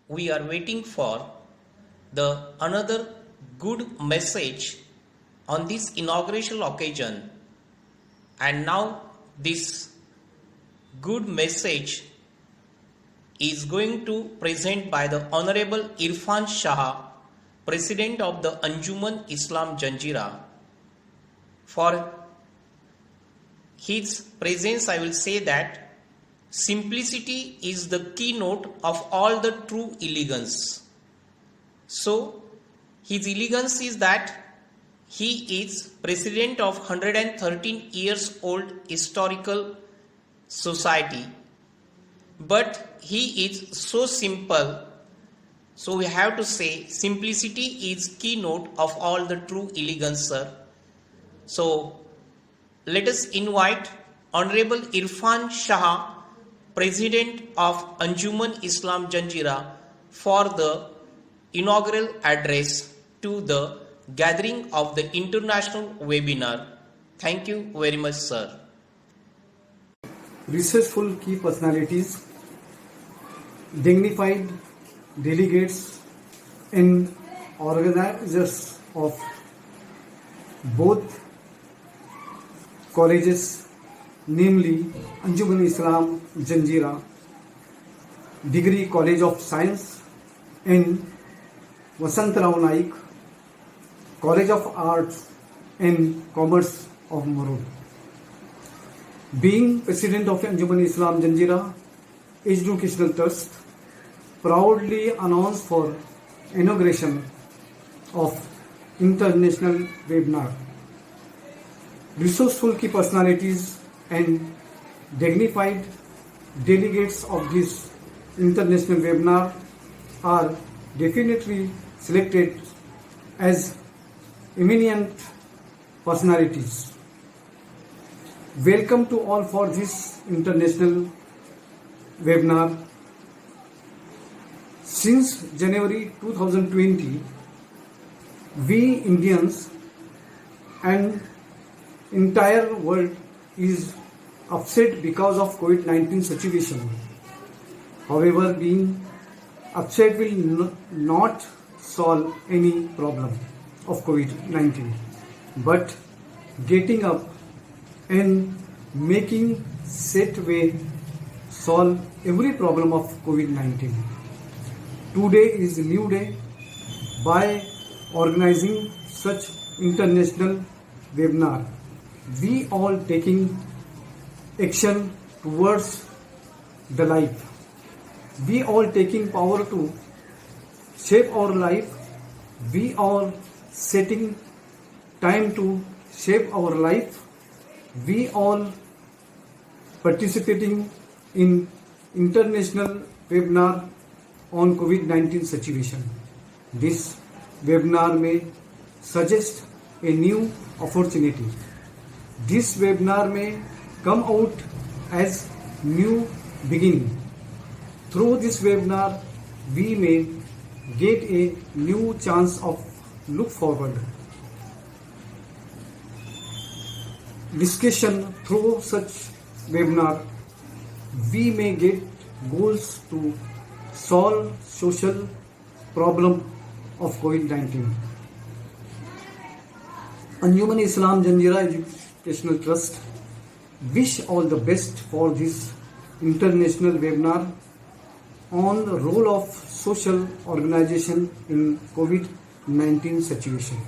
we are waiting for the another good message on this inaugural occasion, and now this good message is going to present by the Honorable Irfan Shah, President of the Anjuman Islam Janjira. For his presence, I will say that simplicity is the keynote of all the true elegance. So, his elegance is that he is president of 113 years old historical society, but he is so simple. So we have to say simplicity is keynote of all the true elegance, sir. So let us invite Honorable Irfan Shah, President of Anjuman Islam Janjira, for the inaugural address to the gathering of the international webinar. Thank you very much, sir. Resourceful key personalities, dignified delegates and organizers of both colleges, namely Anjuman Islam Janjira, Degree College of Science, and Vasantrao Naik, College of Arts and Commerce of Murud. Being President of Anjuman Islam Janjira Educational Trust, proudly announced for inauguration of international webinar. Resourceful key personalities and dignified delegates of this international webinar are definitely selected as eminent personalities. Welcome to all for this international webinar. Since January 2020, we Indians and entire world is upset because of COVID-19 situation. However, being upset will not solve any problem of COVID-19, but getting up and making set way solve every problem of COVID-19. Today is a new day. By organizing such international webinar, we all taking action towards the life. We all taking power to shape our life. We all setting time to shape our life. We all participating in international webinar on COVID-19 situation. This webinar may suggest a new opportunity. This webinar may come out as new beginning. Through this webinar, we may get a new chance of look forward. Discussion through such webinar, we may get goals to solve social problem of COVID-19. Anjuman Islam Janjira Educational Trust wish all the best for this international webinar on the role of social organization in COVID-19 situation.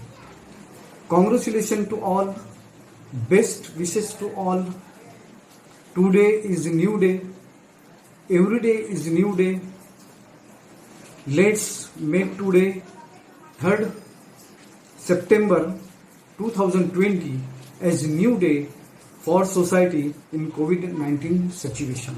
Congratulations to all, best wishes to all. Today is a new day. Every day is a new day. Let's make today 3rd September 2020 as a new day for society in COVID-19 situation.